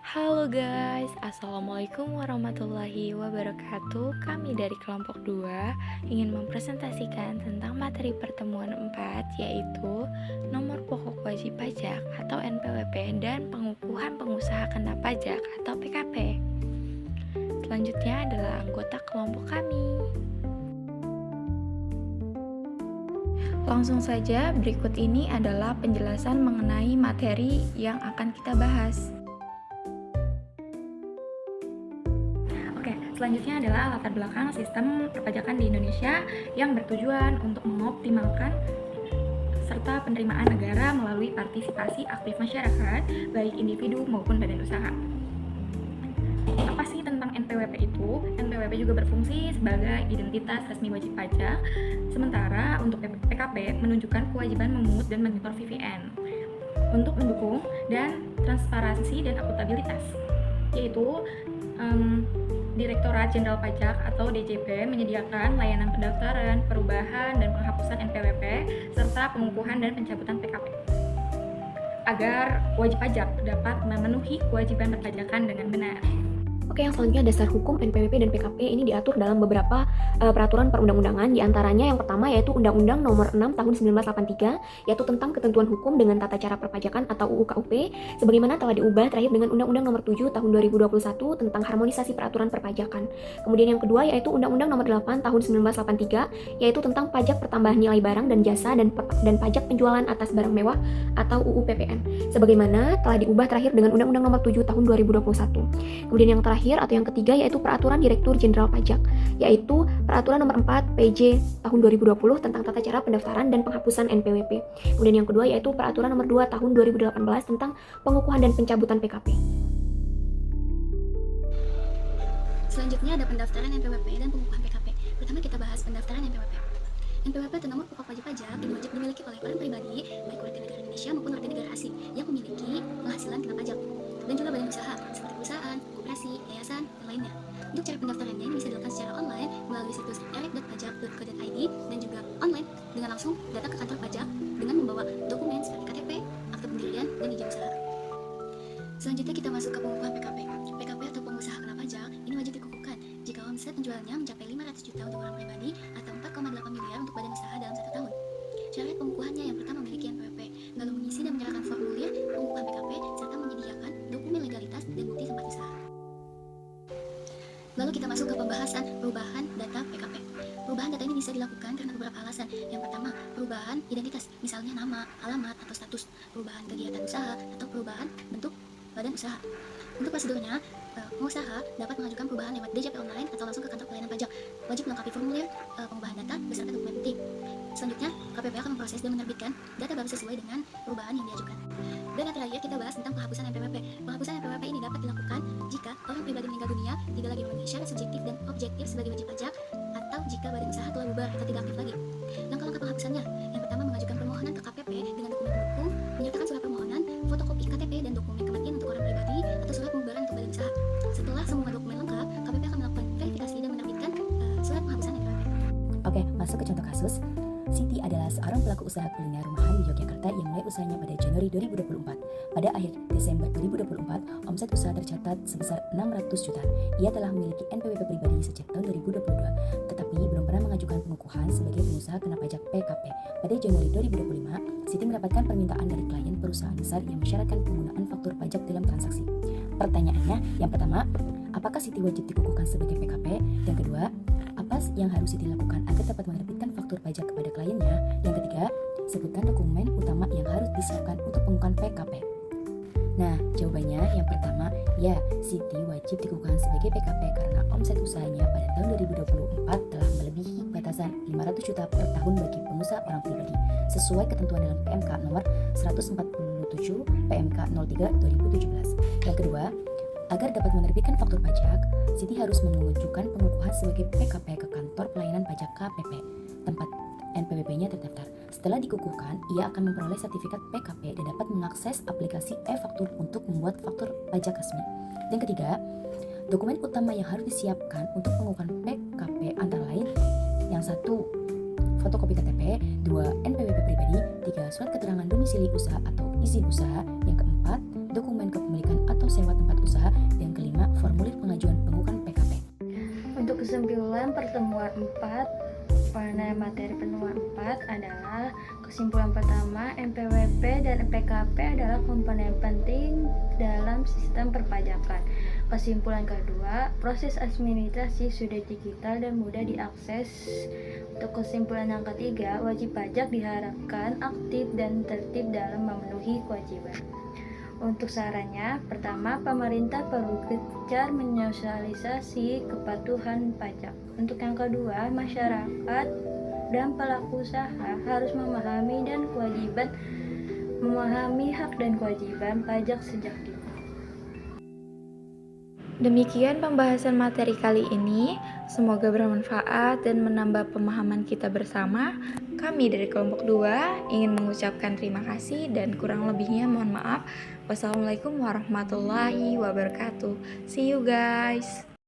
Halo guys, Assalamualaikum warahmatullahi wabarakatuh. Kami dari kelompok 2 ingin mempresentasikan tentang materi pertemuan 4, yaitu nomor pokok wajib pajak atau NPWP dan pengukuhan pengusaha kena pajak atau PKP. Selanjutnya adalah anggota kelompok kami. Langsung saja, berikut ini adalah penjelasan mengenai materi yang akan kita bahas. Selanjutnya adalah latar belakang sistem perpajakan di Indonesia yang bertujuan untuk mengoptimalkan serta penerimaan negara melalui partisipasi aktif masyarakat, baik individu maupun badan usaha. Apa sih tentang NPWP itu? NPWP juga berfungsi sebagai identitas resmi wajib pajak, sementara untuk PKP menunjukkan kewajiban memungut dan menyetor VVN untuk mendukung dan transparansi dan akuntabilitas, yaitu Direktorat Jenderal Pajak atau DJP menyediakan layanan pendaftaran, perubahan, dan penghapusan NPWP serta pengukuhan dan pencabutan PKP agar wajib pajak dapat memenuhi kewajiban perpajakan dengan benar. Oke, yang selanjutnya dasar hukum NPWP dan PKP ini diatur dalam beberapa peraturan perundang-undangan. Di antaranya yang pertama yaitu Undang-Undang Nomor 6 Tahun 1983 yaitu tentang ketentuan hukum dengan tata cara perpajakan atau UU KUP sebagaimana telah diubah terakhir dengan Undang-Undang Nomor 7 Tahun 2021 tentang harmonisasi peraturan perpajakan. Kemudian yang kedua yaitu Undang-Undang Nomor 8 Tahun 1983 yaitu tentang pajak pertambahan nilai barang dan jasa dan pajak penjualan atas barang mewah atau UU PPN sebagaimana telah diubah terakhir dengan Undang-Undang Nomor 7 Tahun 2021. Kemudian yang terakhir atau yang ketiga yaitu Peraturan Direktur Jenderal Pajak, yaitu Peraturan Nomor 4 PJ Tahun 2020 tentang tata cara pendaftaran dan penghapusan NPWP. Kemudian yang kedua yaitu Peraturan Nomor 2 Tahun 2018 tentang pengukuhan dan pencabutan PKP. Selanjutnya ada pendaftaran NPWP dan pengukuhan PKP. Pertama kita bahas pendaftaran NPWP. NPWP atau nomor pokok wajib pajak yang wajib dimiliki oleh orang pribadi, baik warga negara Indonesia maupun warga negara asing yang memiliki penghasilan kena pajak, dan juga badan usaha seperti perusahaan, koperasi, yayasan, dan lainnya. Untuk cara pendaftarannya bisa dilakukan secara online melalui situs elek.pajak.go.id dan juga online dengan langsung datang ke kantor pajak dengan membawa dokumen seperti KTP, akte pendirian, dan izin usaha. Selanjutnya kita masuk ke pengukuhan PKP. PKP atau pengusaha kena pajak ini wajib dikukuhkan jika omset penjualannya mencapai 500 juta untuk orang pribadi atau 4,8 miliar untuk badan usaha dalam 1 tahun. Syarat pengukuhannya yang pertama memiliki NPWP, lalu mengisi dan menyerahkan formulir pengukuhan PKP serta menyediakan dokumen legalitas dan bukti tempat usaha. Lalu kita masuk ke pembahasan perubahan data PKP. Perubahan data ini bisa dilakukan karena beberapa alasan. Yang pertama, perubahan identitas, misalnya nama, alamat, atau status, perubahan kegiatan usaha, atau perubahan bentuk badan usaha. Untuk prosedurnya, pengusaha dapat mengajukan perubahan lewat DJP online atau langsung ke kantor pelayanan pajak. Wajib melengkapi formulir pengubahan data beserta dokumen penting. Selanjutnya, KPP akan memproses dan menerbitkan data baru sesuai dengan perubahan yang diajukan. Dan yang terakhir kita bahas tentang penghapusan NPWP. Penghapusan NPWP ini dapat dilakukan jika orang pribadi meninggal dunia, tidak lagi memenuhi syarat subjektif dan objektif sebagai wajib pajak, atau jika badan usaha telah bubar atau tidak aktif lagi. Langkah-langkah penghapusannya, yang pertama mengajukan permohonan ke KPP dengan dokumen pendukung, menyertakan surat permohonan, fotokopi KTP dan dokumen kematian untuk orang pribadi atau surat pembubaran untuk badan usaha. Setelah semua dokumen lengkap, KPP akan melakukan verifikasi dan menerbitkan surat penghapusan NPWP. Oke, masuk ke contoh kasus. Siti adalah seorang pelaku usaha kuliner rumahan di Yogyakarta yang mulai usahanya pada Januari 2024. Pada akhir Desember 2024, omset usaha tercatat sebesar 600 juta. Ia telah memiliki NPWP pribadi sejak tahun 2022, tetapi belum pernah mengajukan pengukuhan sebagai pengusaha kena pajak PKP. Pada Januari 2025, Siti mendapatkan permintaan dari klien perusahaan besar yang mensyaratkan penggunaan faktur pajak dalam transaksi. Pertanyaannya, yang pertama, apakah Siti wajib dikukuhkan sebagai PKP? Yang kedua, apa yang harus Siti lakukan agar dapat menerbitkan faktur pajak kepada kliennya? Yang ketiga, sebutkan dokumen utama yang harus disiapkan untuk pengukuhan PKP. Nah, jawabannya yang pertama, ya, Siti wajib dikukuhkan sebagai PKP karena omset usahanya pada tahun 2024 telah melebihi batasan 500 juta per tahun bagi pengusaha orang pribadi, sesuai ketentuan dalam PMK nomor 147 PMK 03 2017. Yang kedua, agar dapat menerbitkan faktur pajak, Siti harus mengajukan pengukuhan sebagai PKP ke kantor pelayanan pajak KPP, tempat NPWP-nya terdaftar. Setelah dikukuhkan, ia akan memperoleh sertifikat PKP dan dapat mengakses aplikasi e-faktur untuk membuat faktur pajak resmi. Yang ketiga, dokumen utama yang harus disiapkan untuk pengukuhan PKP antara lain: yang satu, fotokopi KTP, 2, NPWP pribadi, 3, surat keterangan domisili usaha atau izin usaha, yang keempat, dokumen kepemilikan atau sewa tempat usaha. Dan kelima, formulir pengajuan pembukaan PKP. Untuk kesimpulan pertemuan 4 pada materi pertemuan 4 adalah kesimpulan pertama, NPWP dan PKP adalah komponen penting dalam sistem perpajakan. Kesimpulan kedua, proses administrasi sudah digital dan mudah diakses. Untuk kesimpulan yang ketiga, wajib pajak diharapkan aktif dan tertib dalam memenuhi kewajiban. Untuk sarannya, pertama, pemerintah perlu gencar menyosialisasi kepatuhan pajak. Untuk yang kedua, masyarakat dan pelaku usaha harus memahami hak dan kewajiban pajak sejak dini. Demikian pembahasan materi kali ini. Semoga bermanfaat dan menambah pemahaman kita bersama. Kami dari kelompok 2 ingin mengucapkan terima kasih dan kurang lebihnya mohon maaf. Wassalamualaikum warahmatullahi wabarakatuh. See you guys.